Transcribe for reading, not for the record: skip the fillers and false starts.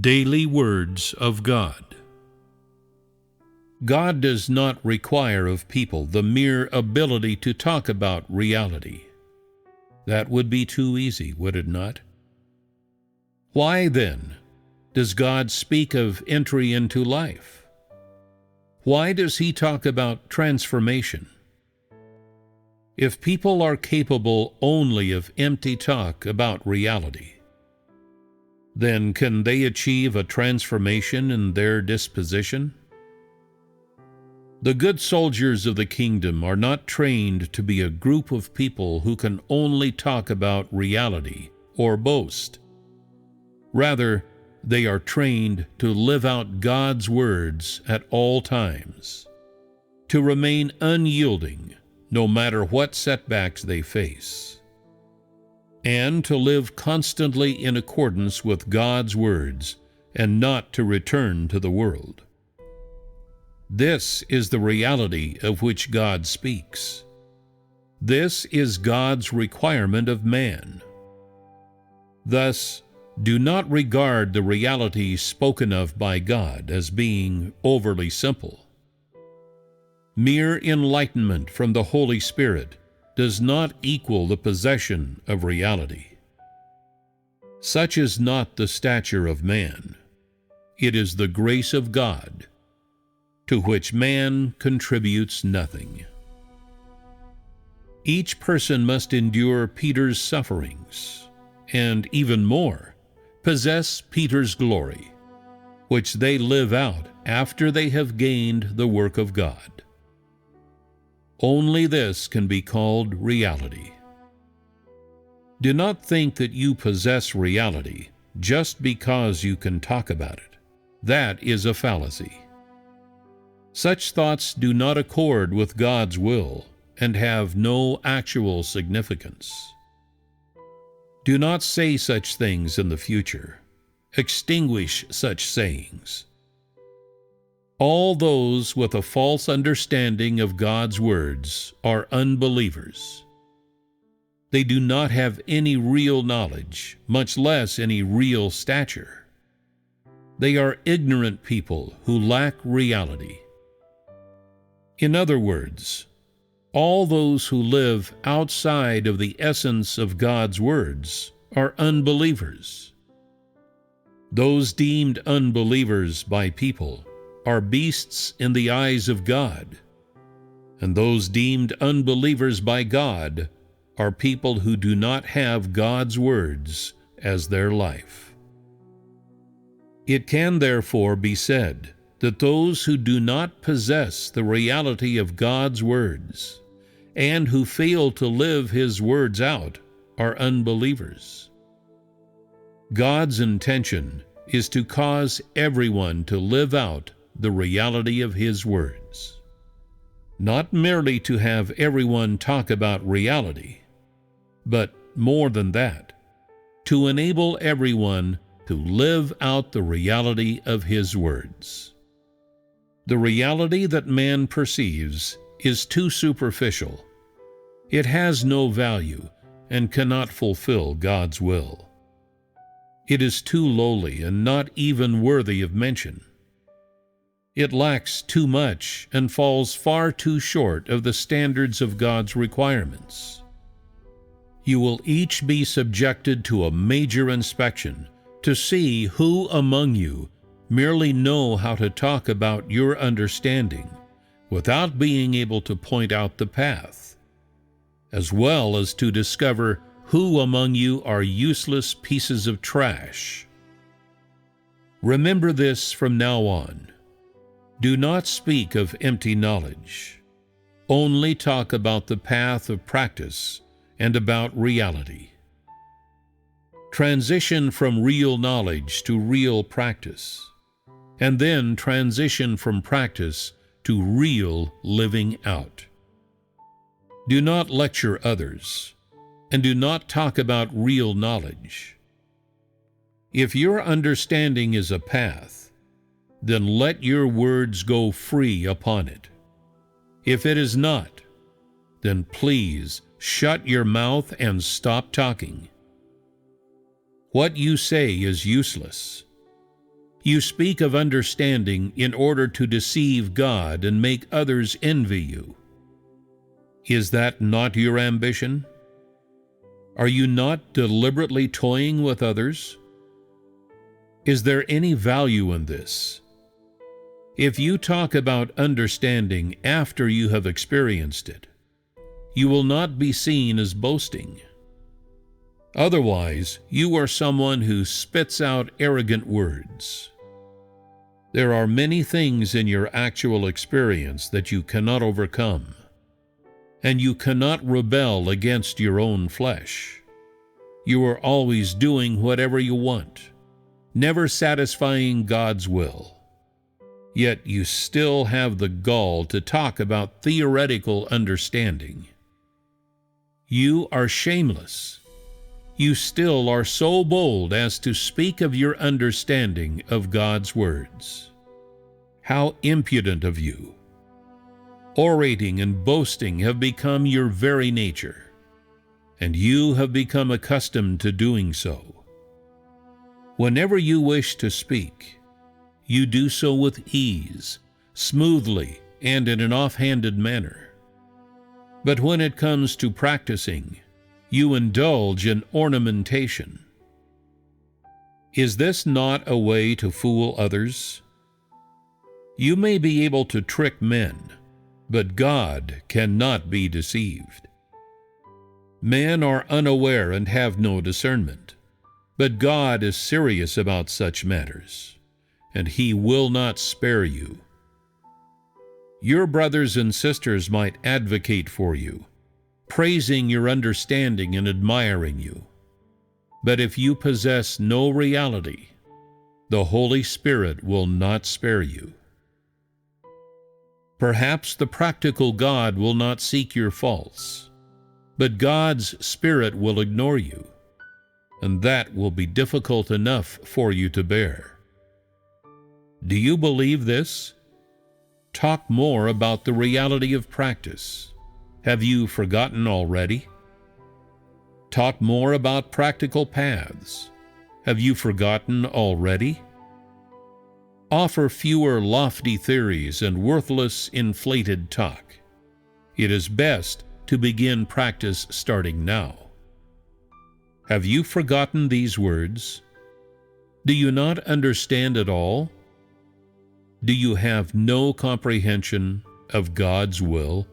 Daily Words of God. God does not require of people the mere ability to talk about reality. That would be too easy, would it not? Why, then, does God speak of entry into life? Why does He talk about transformation? If people are capable only of empty talk about reality, then can they achieve a transformation in their disposition? The good soldiers of the kingdom are not trained to be a group of people who can only talk about reality or boast. Rather, they are trained to live out God's words at all times, to remain unyielding no matter what setbacks they face, and to live constantly in accordance with God's words and not to return to the world. This is the reality of which God speaks. This is God's requirement of man. Thus, do not regard the reality spoken of by God as being overly simple. Mere enlightenment from the Holy Spirit does not equal the possession of reality. Such is not the stature of man. It is the grace of God, to which man contributes nothing. Each person must endure Peter's sufferings, and even more, possess Peter's glory, which they live out after they have gained the work of God. Only this can be called reality. Do not think that you possess reality just because you can talk about it. That is a fallacy. Such thoughts do not accord with God's will and have no actual significance. Do not say such things in the future. Extinguish such sayings. All those with a false understanding of God's words are unbelievers. They do not have any real knowledge, much less any real stature. They are ignorant people who lack reality. In other words, all those who live outside of the essence of God's words are unbelievers. Those deemed unbelievers by people are beasts in the eyes of God, and those deemed unbelievers by God are people who do not have God's words as their life. It can therefore be said that those who do not possess the reality of God's words and who fail to live His words out are unbelievers. God's intention is to cause everyone to live out the reality of His words, not merely to have everyone talk about reality, but more than that, to enable everyone to live out the reality of His words. The reality that man perceives is too superficial. It has no value and cannot fulfill God's will. It is too lowly and not even worthy of mention. It lacks too much and falls far too short of the standards of God's requirements. You will each be subjected to a major inspection to see who among you merely know how to talk about your understanding without being able to point out the path, as well as to discover who among you are useless pieces of trash. Remember this from now on. Do not speak of empty knowledge. Only talk about the path of practice and about reality. Transition from real knowledge to real practice, and then transition from practice to real living out. Do not lecture others, and do not talk about real knowledge. If your understanding is a path, then let your words go free upon it. If it is not, then please shut your mouth and stop talking. What you say is useless. You speak of understanding in order to deceive God and make others envy you. Is that not your ambition? Are you not deliberately toying with others? Is there any value in this? If you talk about understanding after you have experienced it, you will not be seen as boasting. Otherwise, you are someone who spits out arrogant words. There are many things in your actual experience that you cannot overcome, and you cannot rebel against your own flesh. You are always doing whatever you want, never satisfying God's will. Yet you still have the gall to talk about theoretical understanding. You are shameless. You still are so bold as to speak of your understanding of God's words. How impudent of you! Orating and boasting have become your very nature, and you have become accustomed to doing so. Whenever you wish to speak, you do so with ease, smoothly, and in an offhanded manner. But when it comes to practicing, you indulge in ornamentation. Is this not a way to fool others? You may be able to trick men, but God cannot be deceived. Men are unaware and have no discernment, but God is serious about such matters, and He will not spare you. Your brothers and sisters might advocate for you, praising your understanding and admiring you. But if you possess no reality, the Holy Spirit will not spare you. Perhaps the practical God will not seek your faults, but God's Spirit will ignore you, and that will be difficult enough for you to bear. Do you believe this? Talk more about the reality of practice. Have you forgotten already? Talk more about practical paths. Have you forgotten already? Offer fewer lofty theories and worthless, inflated talk. It is best to begin practice starting now. Have you forgotten these words? Do you not understand at all? Do you have no comprehension of God's will?